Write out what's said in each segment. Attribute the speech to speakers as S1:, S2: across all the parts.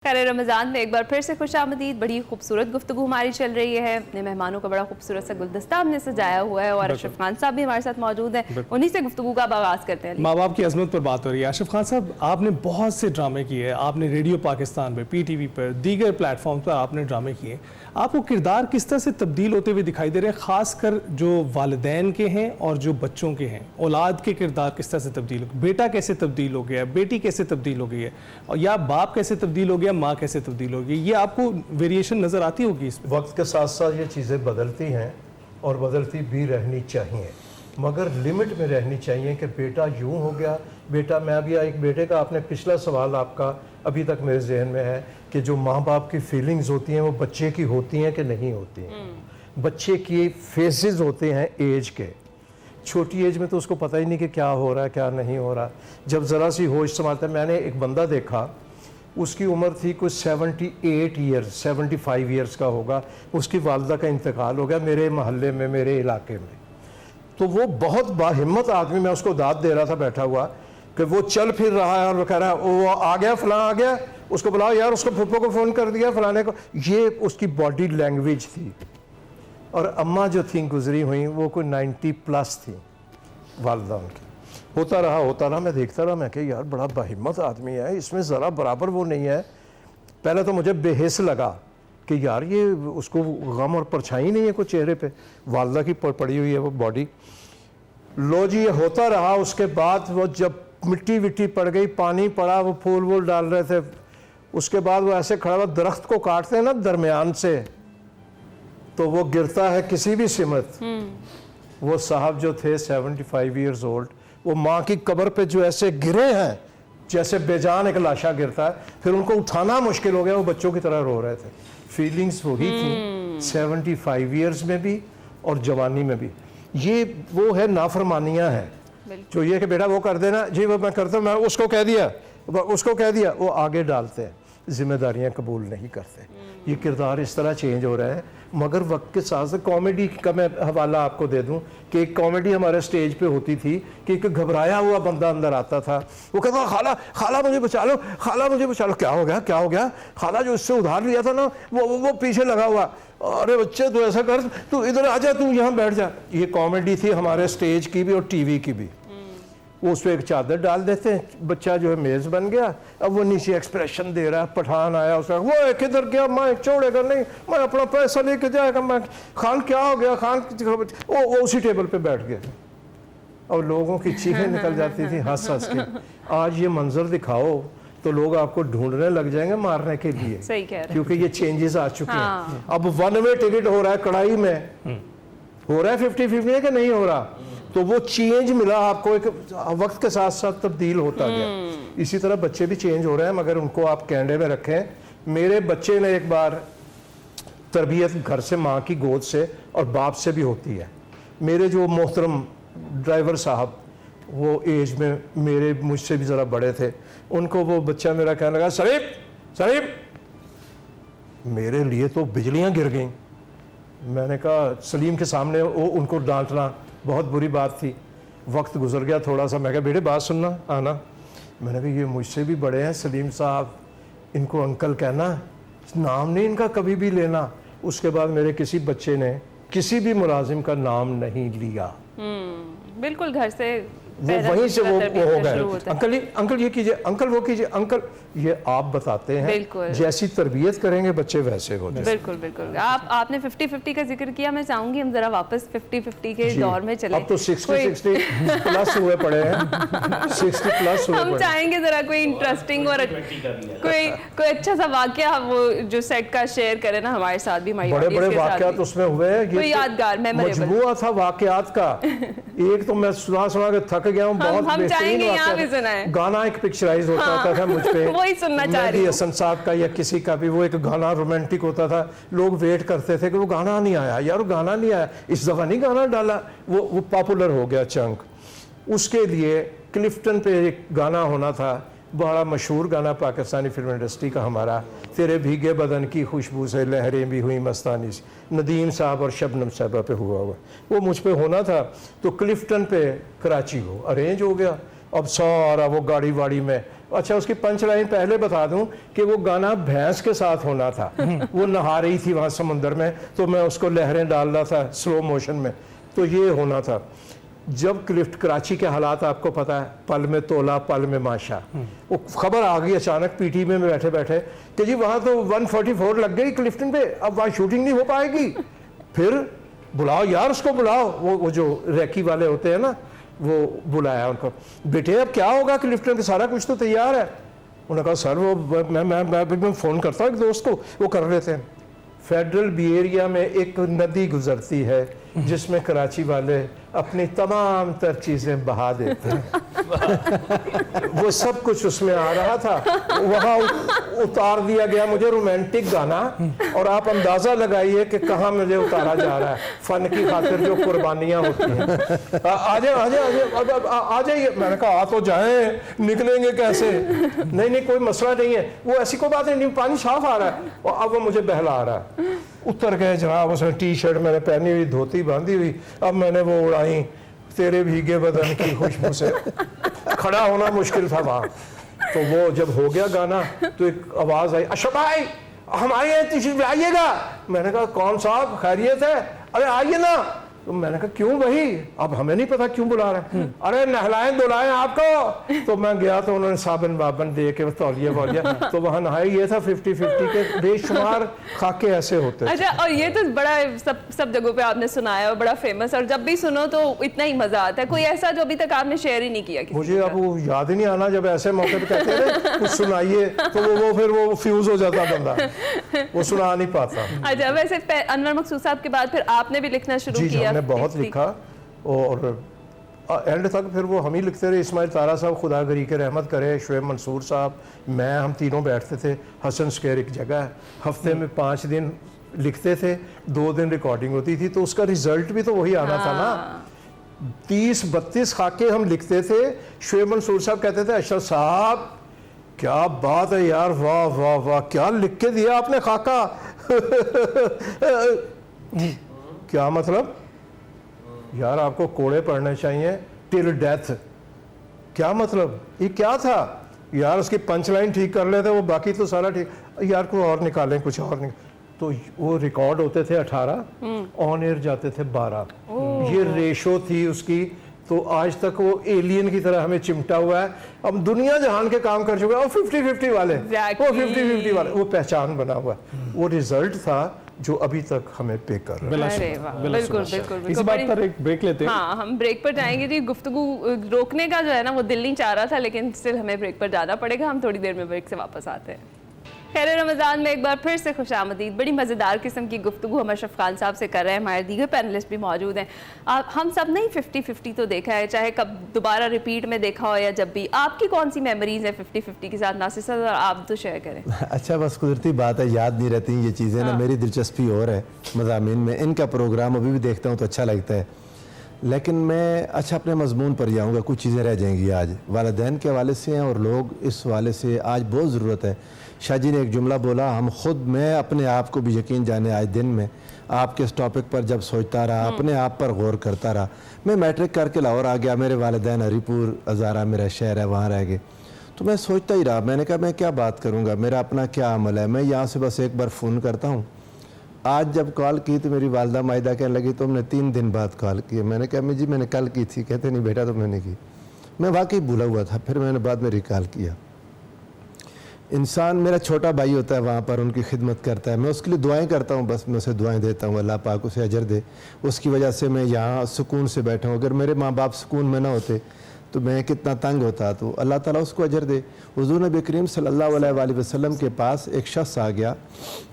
S1: खैर रमज़ान में एक बार फिर से खुश आमदीद। बड़ी खूबसूरत गुफ्तगू हमारी चल रही है। अपने मेहमानों का बड़ा खूबसूरत सा गुलदस्ता हमने सजाया हुआ है और अशरफ खान साहब भी हमारे साथ मौजूद हैं। उन्हीं से गुफ्तगू का आगाज़ करते हैं।
S2: माँ बाप की अजमत पर बात हो रही है। अशरफ खान साहब, आपने बहुत से ड्रामे किए, आपने रेडियो पाकिस्तान पर, PTV पर, दीगर प्लेटफॉर्म पर आपने ड्रामे किए। आपको किरदार किस तरह से तब्दील होते हुए दिखाई दे रहे हैं, ख़ासकर जो वालिदैन के हैं और जो बच्चों के हैं? औलाद के किरदार किस तरह से तब्दील हो, बेटा कैसे तब्दील हो गया, बेटी कैसे तब्दील हो गई है, और या बाप कैसे तब्दील हो गया, माँ कैसे तब्दील हो गई? ये आपको वेरिएशन नज़र आती होगी इसमें?
S3: वक्त के साथ साथ ये चीज़ें बदलती हैं और बदलती भी रहनी चाहिए, मगर लिमिट में रहनी चाहिए कि बेटा यूँ हो गया, बेटा मैं अभी एक बेटे का, आपने पिछला सवाल आपका अभी तक मेरे जहन में है कि जो माँ बाप की फीलिंग्स होती हैं वो बच्चे की होती हैं कि नहीं होती हैं। बच्चे की फेसेस होते हैं एज के, छोटी एज में तो उसको पता ही नहीं कि क्या हो रहा है क्या नहीं हो रहा। जब ज़रा सी होश संभालता है, मैंने एक बंदा देखा, उसकी उम्र थी कुछ 78 ईयर्स 75 ईयर्स का होगा, उसकी वालदा का इंतकाल हो गया मेरे महल्ले में, मेरे इलाके में। तो वो बहुत बाहिम्मत आदमी, मैं उसको दाद दे रहा था बैठा हुआ कि वो चल फिर रहा है और वो कह रहा है वो आ गया, फलां आ गया, उसको बुलाओ यार, उसको फुप्पो को फ़ोन कर दिया, फलाने को। ये उसकी बॉडी लैंग्वेज थी। और अम्मा जो थी गुजरी हुई, वो कोई 90 प्लस थी वालदा उनकी। होता रहा, मैं देखता रहा, मैं कि यार बड़ा बाहिम्मत आदमी है, इसमें ज़रा बराबर वो नहीं है। पहले तो मुझे बेहिस लगा कि यार ये उसको गम और परछाई नहीं है कोई चेहरे पे, वालदा की पड़ी हुई है वो बॉडी। लो जी, ये होता रहा। उसके बाद वो जब मिट्टी विट्टी पड़ गई, पानी पड़ा, वो फूल वूल डाल रहे थे, उसके बाद वो ऐसे खड़ा हुआ, दरख्त को काटते हैं ना दरमियान से, तो वो गिरता है किसी भी सिमत। वो साहब जो थे 75 ईयर्स ओल्ड, वो माँ की कब्र पे जो ऐसे गिरे हैं जैसे बेजान एक लाशा गिरता है, फिर उनको उठाना मुश्किल हो गया, वो बच्चों की तरह रो रहे थे। फीलिंग्स वही थी 75 ईयर्स में भी और जवानी में भी। ये वो है नाफरमानियाँ हैं, जो ये कि बेटा वो कर देना जी, वो मैं करता हूँ, मैं उसको कह दिया, वो आगे डालते हैं, जिम्मेदारियाँ कबूल नहीं करते। ये किरदार इस तरह चेंज हो रहा है। मगर वक्त के साथ साथ कॉमेडी का मैं हवाला आपको दे दूं कि एक कॉमेडी हमारे स्टेज पे होती थी कि एक घबराया हुआ बंदा अंदर आता था, वो कहता खाला खाला मुझे बचा लो, खाला मुझे बचा लो। क्या हो गया? खाला जो इससे उधार लिया था ना, वो पीछे लगा हुआ, अरे बच्चे तू ऐसा कर, तू इधर आ जा, तू यहाँ बैठ जा। ये कॉमेडी थी हमारे स्टेज की भी और TV की भी। वो उस पर एक चादर डाल देते हैं, बच्चा जो है मेज़ बन गया, अब वो नीचे एक्सप्रेशन दे रहा है। पठान आया, उसका वो किधर गया, मैं छोड़ेगा नहीं, मैं अपना पैसा लेके जाएगा, मैं खान क्या हो गया, खान वो उसी टेबल पे बैठ गया और लोगों की चीखें निकल जाती थी हंस के। आज ये मंजर दिखाओ तो लोग आपको ढूंढने लग जाएंगे मारने के लिए।
S1: सही कह रहे हैं।
S3: क्योंकि ये चेंजेस आ चुके हैं। अब 1 वे टिकट हो रहा है, कड़ाई में हो रहा है 50-50 कि नहीं हो रहा, तो वो चेंज मिला आपको, एक वक्त के साथ साथ तब्दील होता गया। इसी तरह बच्चे भी चेंज हो रहे हैं, मगर उनको आप कैंडे में रखें। मेरे बच्चे ने एक बार तरबियत घर से, माँ की गोद से और बाप से भी होती है। मेरे जो मोहतरम ड्राइवर साहब, वो एज में मेरे मुझसे भी ज़रा बड़े थे, उनको वो बच्चा मेरा कहने लगा सलीम, मेरे लिए तो बिजलियाँ गिर गईं। मैंने कहा सलीम के सामने वो उनको डांटना बहुत बुरी बात थी। वक्त गुजर गया थोड़ा सा, मैं कहा बेटे बात सुनना, आना। मैंने कहा ये मुझसे भी बड़े हैं सलीम साहब, इनको अंकल कहना, नाम नहीं इनका कभी भी लेना। उसके बाद मेरे किसी बच्चे ने किसी भी मुलाजिम का नाम नहीं लिया।
S1: बिल्कुल घर से
S3: वो वहीं से वो हो गए, अंकल ये कीजिए, अंकल वो कीजिए, अंकल ये आप बताते हैं। जैसी तरबियत करेंगे बच्चे वैसे हो जाए।
S1: बिल्कुल। आपने 50-50 का जिक्र किया, मैं चाहूंगी हम जरा वापस 50-50 के दौर में चले।
S3: अब तो 60 प्लस हुए पड़े हैं, 60 प्लस हुए।
S1: हम चाहेंगे जरा कोई इंटरेस्टिंग और कोई अच्छा सा वाकया वो जो सेट का शेयर करे ना हमारे साथ भी।
S3: बड़े वाकयात उसमें हुए हैं,
S1: कोई यादगार
S3: मजमूआ था वाकयात का। एक तो मैं सुना के थक गया हूँ, बहुत बेहतरीन गाना एक पिक्चराइज होता था मुझ पे,
S1: वही सुनना चाह रही हूं।
S3: हसन साहब का या किसी का भी, वो एक गाना रोमांटिक होता था, लोग वेट करते थे कि वो गाना नहीं आया, यार वो गाना नहीं आया, इस दफा नहीं गाना डाला, वो पॉपुलर हो गया चंक। उसके लिए क्लिफ्टन पे एक गाना होना था, बड़ा मशहूर गाना पाकिस्तानी फिल्म इंडस्ट्री का हमारा, तेरे भीगे बदन की खुशबू से लहरें भी हुई मस्तानी सी, नदीम साहब और शबनम साहबा पे हुआ, वो मुझ पे होना था। तो क्लिफ्टन पे कराची को अरेंज हो गया। अब सारा वो गाड़ी वाड़ी में अच्छा उसकी पंच लाइन पहले बता दूं कि वो गाना भैंस के साथ होना था। वो नहा रही थी वहाँ समुंदर में, तो मैं उसको लहरें डाल रहा था स्लो मोशन में, तो ये होना था। जब क्लिफ्ट कराची के हालात आपको पता है, पल में तोला पल में माशा, वो खबर आ गई अचानक पीटी में बैठे बैठे कि जी वहाँ तो 144 लग गई क्लिफ्टन पे, अब वहाँ शूटिंग नहीं हो पाएगी। फिर बुलाओ यार उसको, बुलाओ। वो जो रैकी वाले होते हैं ना, वो बुलाया उनको, बेटे अब क्या होगा क्लिफ्टन पे, सारा कुछ तो तैयार है। उन्होंने कहा सर वो मैं फ़ोन करता हूँ एक दोस्त को, वो कर रहे थे। फेडरल बी एरिया में एक नदी गुजरती है जिसमें कराची वाले अपनी तमाम तर चीज़ें बहा देते हैं। वो सब कुछ उसमें आ रहा था, वहाँ उतार दिया गया मुझे रोमांटिक गाना, और आप अंदाज़ा लगाइए कि कहाँ मुझे उतारा जा रहा है। फ़न की खातिर जो कुर्बानियाँ होती हैं। आ जाइए। मैंने कहा आ तो जाएं, निकलेंगे कैसे? नहीं कोई मसला नहीं है, वो ऐसी कोई बात नहीं, पानी साफ आ रहा है। और अब वो मुझे बहला रहा है। उतर गए जनाब, उसने टी शर्ट मैंने पहनी हुई, धोती बांधी हुई, अब मैंने वो उड़ाई, तेरे भीगे बदन की खुशबू से खड़ा होना मुश्किल था वहाँ। तो वो जब हो गया गाना तो एक आवाज़ आई, अशरफ भाई हमारे यहाँ तशरीफ आइएगा। मैंने कहा कौन साहब खैरियत है? अरे आइए ना। तो मैंने कहा क्यों भाई? अब हमें नहीं पता क्यों बुला रहे हैं। अरे नहलाएं धुलाएं आपको। तो मैं गया तो उन्होंने साबन बाबन दे के तौलिया वौलिया, तो वहाँ नहाई। ये था 50-50 के बेशुमार खाके ऐसे होते।
S1: अच्छा, और ये तो बड़ा सब जगहों पे आपने सुनाया और बड़ा फेमस, और जब भी सुनो तो इतना ही मजा आता है। कोई ऐसा जो अभी तक आपने शेयर ही नहीं किया?
S3: मुझे अब वो याद ही नहीं आना, जब ऐसे मौके पे कहते हैं कुछ सुनाइए तो वो फिर वो फ्यूज हो जाता बंदा, वो सुना नहीं पाता।
S1: अच्छा, वैसे अनवर मकसूद साहब के बाद फिर आपने भी लिखना शुरू किया?
S3: हमने बहुत लिखा, और एंड तक फिर वो हम ही लिखते रहे। इस्माइल तारा साहब खुदा गरी के रहमत करे, शुएब मंसूर साहब, मैं, हम तीनों बैठते थे। हसन स्क्वायर एक जगह है, हफ्ते में 5 दिन लिखते थे, 2 दिन रिकॉर्डिंग होती थी, तो उसका रिजल्ट भी तो वही आना था ना। 30-32 खाके हम लिखते थे। शुएब मंसूर साहब कहते थे अशरफ साहब क्या बात है यार, वाह वाह वाह, क्या लिख के दिया आपने खाका। क्या मतलब यार, आपको कोड़े पढ़ने चाहिए टिल डेथ। क्या मतलब, ये क्या था यार? उसकी पंच लाइन ठीक कर लेते, वो बाकी तो सारा ठीक। यार को और निकालें, कुछ और निकालें। तो वो रिकॉर्ड होते थे 18, ऑन एयर जाते थे 12। ये रेशो थी उसकी। तो आज तक वो एलियन की तरह हमें चिमटा हुआ है। अब दुनिया जहान के काम कर चुका है। वो 50-50 वाले, वो 50-50 वाले, वो पहचान बना हुआ है। वो रिजल्ट था जो अभी तक हमें पे कर रहा है।
S1: बिल्कुल।
S2: इसी बात पर एक ब्रेक लेते हैं।
S1: हाँ, हम ब्रेक पर जाएंगे जी। गुफ्तगू रोकने का जो है ना, वो दिल नहीं चाह रहा था, लेकिन स्टिल हमें ब्रेक पर जाना पड़ेगा। हम थोड़ी देर में ब्रेक से वापस आते हैं। खैर रमज़ान में एक बार फिर से खुश आमदीद। बड़ी मज़ेदार किस्म की गुफ्तगू हम अशरफ खान साहब से कर रहे हैं। हमारे दीगर पैनलिस्ट भी मौजूद हैं। हम सब ने 50-50 तो देखा है, चाहे कब दोबारा रिपीट में देखा हो या जब भी। आपकी कौन सी मेमोरीज है 50-50 के साथ? नासिर साहब आप तो शेयर करें।
S4: अच्छा, बस कुदरती बात है, याद नहीं रहती ये चीज़ें ना। मेरी दिलचस्पी और है मज़ामीन में, इनका प्रोग्राम अभी भी देखता हूँ तो अच्छा लगता है। लेकिन मैं अपने मजमून पर जाऊँगा। कुछ चीज़ें रह जाएंगी आज वालिदैन के हवाले से हैं, और लोग इस हवाले से आज बहुत ज़रूरत है। शाह जी ने एक जुमला बोला, मैं अपने आप को भी यकीन जाने आज दिन में आपके इस टॉपिक पर जब सोचता रहा, अपने आप पर गौर करता रहा। मैं मैट्रिक करके लाहौर आ गया, मेरे वालिदैन हरीपुर हज़ारा मेरा शहर है, वहाँ रह गए। तो मैं सोचता ही रहा, मैंने कहा मैं क्या बात करूँगा, मेरा अपना क्या अमल है, मैं यहाँ से बस एक बार फ़ोन करता हूँ। आज जब कॉल की तो मेरी वालदा माहिदा कहने लगी तुमने 3 दिन बाद कॉल की। मैंने कहा मैं जी मैंने कल की थी। कहते नहीं बेटा तुमने नहीं की। मैं वाकई भूला हुआ था। फिर मैंने बाद में रिकॉल किया। इंसान मेरा छोटा भाई होता है, वहाँ पर उनकी खिदमत करता है, मैं उसके लिए दुआएं करता हूँ, बस मैं उसे दुआएं देता हूँ, अल्लाह पाक उसे अजर दे। उसकी वजह से मैं यहाँ सुकून से बैठा हूँ। अगर मेरे माँ बाप सुकून में ना होते तो मैं कितना तंग होता। तो अल्लाह ताला उसको अजर दे। हुज़ूर नबी करीम सल्लल्लाहु अलैहि वसल्लम के पास एक शख्स आ गया।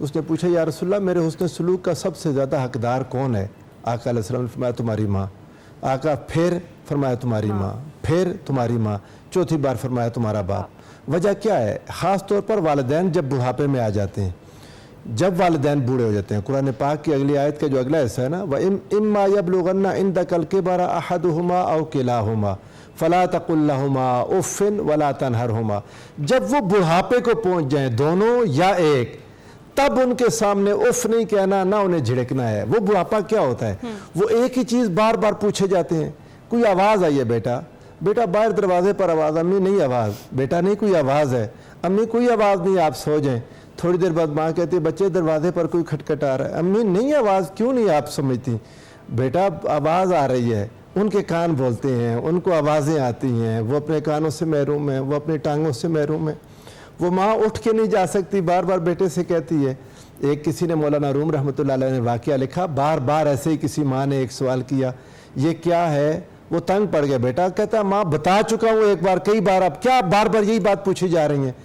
S4: उसने पूछा या रसूलल्लाह मेरे हुस्न सलूक का सबसे ज़्यादा हकदार कौन है? आका अलैहि सल्लम ने फरमाया तुम्हारी माँ। आका फिर फरमाया तुम्हारी माँ, फिर तुम्हारी माँ, चौथी बार फरमाया तुम्हारा बाप। वजह क्या है? ख़ास तौर पर वालिदैन जब बुढ़ापे में आ जाते हैं, जब वालिदैन बूढ़े हो जाते हैं। कुरान पाक की अगली आयत का जो अगला हिस्सा है ना, व इम्मा यबलुगन्ना इंदकल किबरा अहदुहुमा औ किलाहुमा फला तकुल लहुमा उफ़्फ़िन वला तनहरहुमा। जब वो बुढ़ापे को पहुंच जाएं दोनों या एक, तब उनके सामने उफ़ नहीं कहना, ना उन्हें झिड़कना है। वो बुढ़ापा क्या होता है? वो एक ही चीज़ बार बार पूछे जाते हैं। कोई आवाज़ आई है बेटा, बेटा बाहर दरवाजे पर आवाज़, अम्मी नहीं आवाज़, बेटा नहीं कोई आवाज़ है, अम्मी कोई आवाज़ नहीं, आप सो जाएं। थोड़ी देर बाद माँ कहती है बच्चे दरवाजे पर कोई खटखटा रहा है, अम्मी नहीं आवाज़, क्यों नहीं आप समझती, बेटा आवाज़ आ रही है। उनके कान बोलते हैं, उनको आवाज़ें आती हैं, वो अपने कानों से महरूम है, वो अपनी टांगों से महरूम है। वो माँ उठ के नहीं जा सकती, बार बार बेटे से कहती है। एक किसी ने मौलाना रूम रहमतुल्लाह अलैह ने वाक़या लिखा, बार बार ऐसे ही किसी माँ ने एक सवाल किया, ये क्या है? वो तंग पड़ गया। बेटा कहता है माँ बता चुका हूँ एक बार, कई बार, अब क्या बार बार यही बात पूछी जा रही है।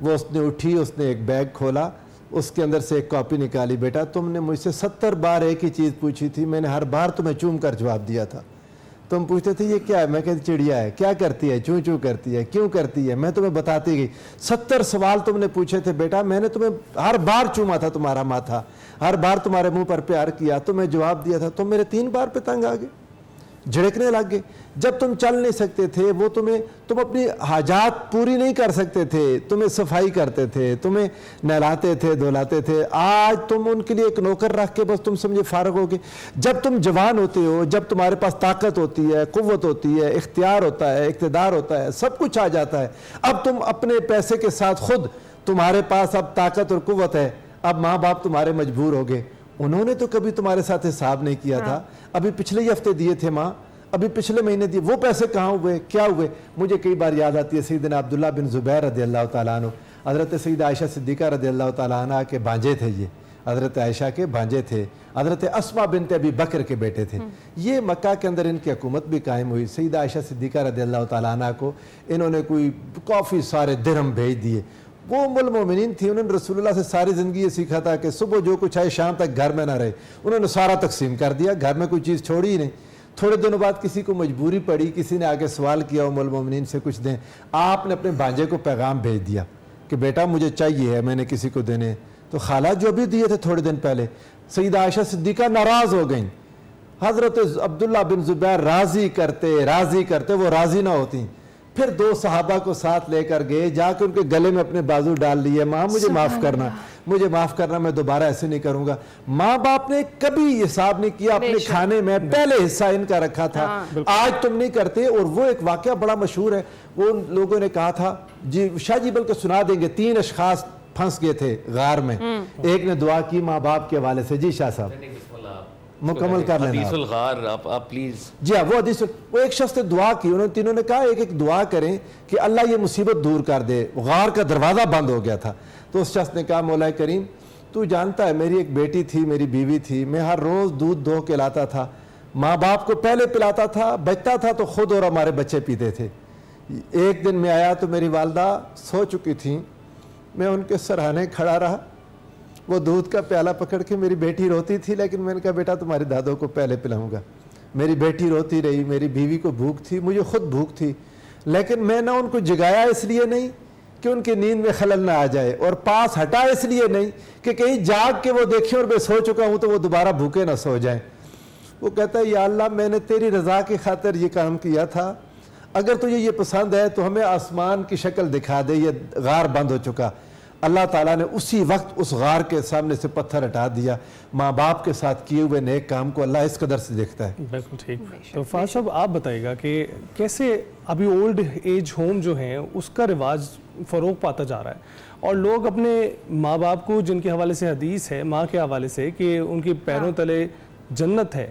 S4: वो उसने उठी, उसने एक बैग खोला, उसके अंदर से एक कॉपी निकाली, बेटा तुमने मुझसे 70 बार एक ही चीज़ पूछी थी, मैंने हर बार तुम्हें चूम कर जवाब दिया था। तुम पूछते थे ये क्या है, मैं कहती चिड़िया है। क्या करती है? चूं चूं करती है। क्यों करती है? मैं तुम्हें बताती गई। 70 सवाल तुमने पूछे थे बेटा, मैंने तुम्हें हर बार चूमा था तुम्हारा माथा, हर बार तुम्हारे मुंह पर प्यार किया, तुम्हें जवाब दिया था, तुम मेरे 3 बार पे तंग आ गए, झिड़कने लग गए। जब तुम चल नहीं सकते थे, वो तुम अपनी हाजात पूरी नहीं कर सकते थे, तुम्हें सफाई करते थे, तुम्हें नहलाते थे, धुलाते थे। आज तुम उनके लिए एक नौकर रख के बस तुम समझे फारग हो गए। जब तुम जवान होते हो, जब तुम्हारे पास ताकत होती है, कुव्वत होती है, इख्तियार होता है, इक़्तिदार होता है, सब कुछ आ जाता है। अब तुम अपने पैसे के साथ खुद, तुम्हारे पास अब ताकत और कुव्वत है, अब माँ बाप तुम्हारे मजबूर हो गए। उन्होंने तो कभी तुम्हारे साथ हिसाब नहीं किया था। अभी पिछले ही हफ्ते दिए थे माँ, अभी पिछले महीने दिए, वो पैसे कहाँ हुए, क्या हुए? मुझे कई बार याद आती है सैयदना अब्दुल्ला बिन ज़ुबैर रज़ियल्लाहु ताला अन्हु, हज़रत सैयदा आयशा सिद्दीक़ा रज़ियल्लाहु ताला अन्हा के भांजे थे। ये हज़रत आयशा के भांजे थे, हज़रत अस्मा बिनत अबी बकर के बेटे थे। ये मक्का के अंदर इनकी हुकूमत भी कायम हुई। सैयदा आयशा सिद्दीक़ा रज़ियल्लाहु ताला अन्हा को इन्होंने कोई काफ़ी सारे दिरहम भेज दिए। वो उम्मुल मोमिनीन थी, उन्होंने रसूलुल्लाह से सारी ज़िंदगी ये सीखा था कि सुबह जो कुछ आए शाम तक घर में ना रहे। उन्होंने सारा तकसीम कर दिया, घर में कोई चीज़ छोड़ी ही नहीं। थोड़े दिनों बाद किसी को मजबूरी पड़ी, किसी ने आगे सवाल किया उम्मुल मोमिनीन से कुछ दें, आपने अपने भांजे को पैगाम भेज दिया कि बेटा मुझे चाहिए है, मैंने किसी को देने। तो खाला जो भी दिए थे थोड़े दिन पहले, सैयदा आयशा सिद्दीक़ा नाराज़ हो गई। हज़रत अब्दुल्ला बिन ज़ुबैर राज़ी करते वो राज़ी ना होती। फिर 2 सहाबा को साथ लेकर गए, जाकर उनके गले में अपने बाजू डाल लिए, माँ मुझे माफ़ करना, मुझे माफ़ करना, मैं दोबारा ऐसे नहीं करूँगा। माँ बाप ने कभी हिसाब नहीं किया, अपने खाने में पहले हिस्सा इनका रखा था। आज तुम नहीं करते। और वो एक वाक़या बड़ा मशहूर है, वो लोगों ने कहा था जी, शाह जी बल्कि सुना देंगे। 3 अशखास फंस गए थे गार में, एक ने दुआ की माँ बाप के हवाले से। जी शाह साहब मुकम्मल कर लेना
S5: आप प्लीज।
S4: जी हाँ, वो हदीस, वो एक शख्स ने दुआ की, उन्होंने तीनों ने कहा एक दुआ करें कि अल्लाह ये मुसीबत दूर कर दे। गार का दरवाज़ा बंद हो गया था। तो उस शख्स ने कहा मौला करीम तू जानता है मेरी एक बेटी थी, मेरी बीवी थी, मैं हर रोज़ दूध दो के लाता था, माँ बाप को पहले पिलाता था, बचता था तो खुद और हमारे बच्चे पीते थे। एक दिन मैं आया तो मेरी वालदा सो चुकी थी, मैं उनके सराहने खड़ा रहा, वो दूध का प्याला पकड़ के, मेरी बेटी रोती थी, लेकिन मैंने कहा बेटा तुम्हारी दादों को पहले पिलाऊंगा। मेरी बेटी रोती रही, मेरी बीवी को भूख थी, मुझे खुद भूख थी, लेकिन मैं ना उनको जगाया इसलिए नहीं कि उनकी नींद में खलल ना आ जाए, और पास हटा इसलिए नहीं कि कहीं जाग के वो देखें और मैं सो चुका हूँ तो वो दोबारा भूखे ना सो जाएं। वो कहता है या अल्लाह मैंने तेरी रज़ा की खातिर ये काम किया था, अगर तुझे ये पसंद है तो हमें आसमान की शक्ल दिखा दे, ये गार बंद हो चुका। अल्लाह ताला ने उसी वक्त उस गार के सामने से पत्थर हटा दिया। माँ बाप के साथ किए हुए नेक काम को अल्लाह इस कदर से देखता है।
S2: बिल्कुल ठीक। तो फाज साहब आप बताइएगा कि कैसे अभी ओल्ड एज होम जो हैं उसका रिवाज फ़रोग पाता जा रहा है, और लोग अपने माँ बाप को, जिनके हवाले से हदीस है माँ के हवाले से कि उनके पैरों तले जन्नत है,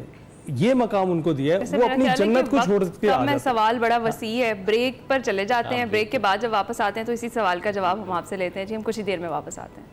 S2: ये मकाम उनको दिया है, वो अपनी जन्नत को छोड़ के आ जाते हैं।
S1: सवाल बड़ा वसी है, ब्रेक पर चले जाते हैं, ब्रेक के बाद जब वापस आते हैं तो इसी सवाल का जवाब हम आपसे लेते हैं। जी हम कुछ ही देर में वापस आते हैं।